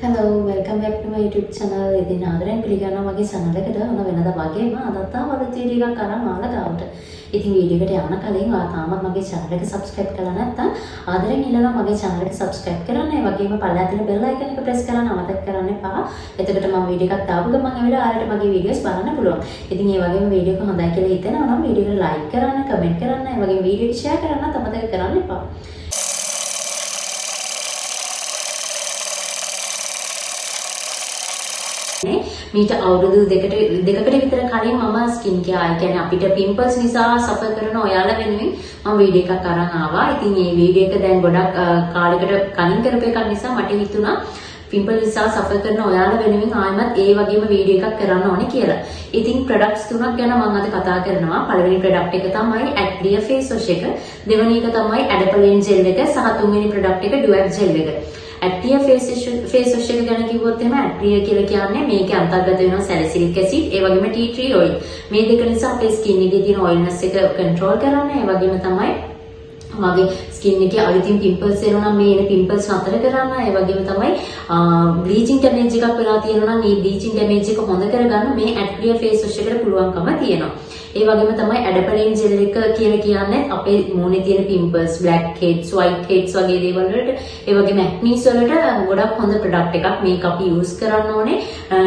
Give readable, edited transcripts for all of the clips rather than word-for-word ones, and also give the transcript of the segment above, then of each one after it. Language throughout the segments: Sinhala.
Hello, welcome back to my YouTube channel. ඉතින් ආදරෙන් පිළිගන්නවා මගේ channel එකට. ඔන්න වෙනදා වගේම අදත් ආවද වීඩියෝ එකක් අරන් ආලා ගාවට. ඉතින් වීඩියෝ එකට යන්න කලින් ඔයා තාමත් මගේ channel එක subscribe කරලා නැත්නම් ආදරෙන් ඉල්ලනවා මගේ channel එක subscribe කරන්න. ඒ වගේම පල්ලෙහා තියෙන bell icon එක press කරන්න අමතක කරන්න එපා. එතකොට මම වීඩියෝ එකක් දාපු ගමන් ඇවිල්ලා ආයෙත් මගේ videos බලන්න පුළුවන්. ඉතින් ඒ වගේම වීඩියෝ එක හොඳයි කියලා හිතෙනවා නම් වීඩියෝ එකට like කරන්න, comment කරන්න, ඒ වගේම වීඩියෝ එක share කරන්න අමතක කරන්න එපා. මීට අවුරුදු දෙකකට විතර කලින් මම ස්කින් කෙයාර් කියන්නේ අපිට පිම්පල්ස් නිසා සෆර් කරන ඔයාලා වෙනුවෙන් මම වීඩියෝ එකක් අරන් ආවා. ඉතින් මේ වීඩියෝ එක දැන් ගොඩක් කාලයකට කලින් කරපු එකක් නිසා මට හිතුණා පිම්පල් නිසා සෆර් කරන ඔයාලා වෙනුවෙන් ආයෙමත් ඒ වගේම වීඩියෝ එකක් කරන්න ඕනේ කියලා. ඉතින් ප්‍රොඩක්ට්ස් තුනක් ගැන මම අද කතා කරනවා. පළවෙනි ප්‍රොඩක්ට් එක තමයි ඇක්ලියර් ෆේස් වොෂ් එක. දෙවෙනි එක තමයි ඇඩපලෙන් ජෙල් එක සහ තුන්වෙනි ප්‍රොඩක්ට් එක ඩුවැක් ජෙල් එක. ඇක්ලියර් ෆේස් වොෂ් එක ගැන කිව්වොත් එහෙම ඇක්ලියර් කියලා කියන්නේ මේකේ අන්තර්ගත වෙනවා සැලිසිලික් ඇසිඩ් ඒ වගේම ටී ට්‍රී ඔයිල්. මේ දෙක නිසා අපේ ස්කින් එකේ තියෙන ඔයිල්නස් එක කන්ට්‍රෝල් කරන්න. ඒ වගේම තමයි මගේ ස්කින් එකේ අලුතින් පිම්පල්ස් එනවා නම් මේ එන පිම්පල්ස් නතර කරන්න. ඒ වගේම තමයි බ්ලීචින් ඩැමේජ් එකක් වෙලා තියෙනවා නම් මේ බ්ලීචින් ඩැමේජ් එක හොඳ කරගන්න මේ ඇක්ලියර් ෆේස් වොෂ් එකට පුළුවන්කම තියෙනවා. ඒ වගේම තමයි ඇඩපලෙන් ජෙල් එක කියලා කියන්නේ අපේ මූණේ තියෙන pimples, black heads, white heads වගේ දේවල් වලට ඒ වගේම ඇක්නීස් වලට ගොඩක් හොඳ ප්‍රොඩක්ට් එකක්. මේක අපි යූස් කරන්න ඕනේ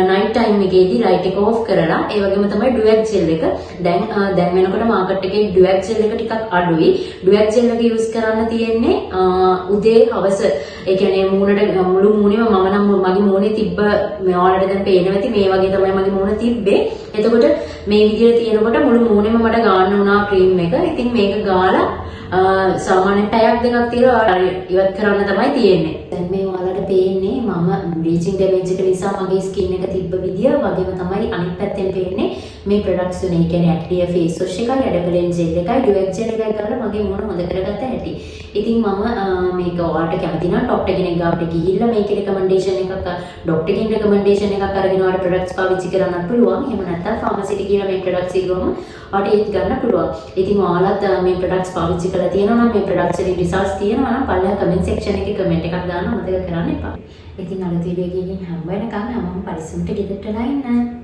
නයිට් ටයිම් එකේදී ලයිට් එක ඕෆ් කරලා. ඒ වගේම තමයි ඩුවැක් ජෙල් එක. දැන් වෙනකොට මාකට් එකේ ඩුවැක් ජෙල් එක ටිකක් අඩුයි. ඩුවැක් ජෙල් එක යූස් කරන්න තියෙන්නේ උදේ හවස. ඒ කියන්නේ මූණට මුළු මූණේම මම නම් මගේ මූණේ තිබ්බ මෙයාලට දැන් පේනවා ඇති මේ වගේ තමයි මගේ මූණ තිබ්බේ. එතකොට මේ විදිහට තියෙනකොට මුළු මූණෙම මට ගාන්න වුණා ක්‍රීම් එක. ඉතින් මේක ගාලා සාමාන්‍ය පැයක් දෙකක් තියලා ඉවත් කරන්න තමයි තියෙන්නේ. දැන් මේ ඔයාලට පේන්නේ මම බ්ලීචින් ඩැමේජ් එක නිසා මගේ ස්කින් එක තිබ්බ විදිය වගේම තමයි අනිත් පැත්තෙන් පේන්නේ මේ ප්‍රොඩක්ට්ස් තුනේ. ඒ කියන්නේ ඇක්ලියර් ෆේස් වොෂ් එකයි, ඇඩපලෙන් ජෙල් එකයි, ඩුවැක් ජෙල් එකයි කරලා මගේ මූණ හොඳ කරගත්ත හැටි. ඉතින් මම මේක ඔයාලට කැමති නම් ડોක්ටර් කෙනෙක් ගාවට ගිහිල්ලා මේකේ රෙකමෙන්ඩේෂන් එකක් ડોක්ටර් කෙනෙක් රෙකමෙන්ඩේෂන් එකක් අරගෙන ඔයාලට ප්‍රොඩක්ට්ස් පාවිච්චි කරන්නත් පුළුවන්. එහෙම නැත්නම් ෆාමසිට ගිහලා මේ ප්‍රොඩක්ට්ස් ඉගුවම ඔයාලට ඒත් ගන්න පුළුවන්. ඉතින් ඔයාලත් මේ ප්‍රොඩක්ට්ස් පාවිච්චි කරලා තියෙනවා නම් මේ ප්‍රොඩක්ට්ස් වලින් රිසල්ට්ස් තියෙනවා නම් පල්ලෙහා කමෙන්ට් සෙක්ෂන් එකේ කමෙන්ට් එකක් දාන්න අමතක කරන්න එපා. ඉතින් අලුත් වීඩියෝ එකකින් හැම වෙනකම් හැමෝම පරිස්සමට ගෙදරට ඉන්න.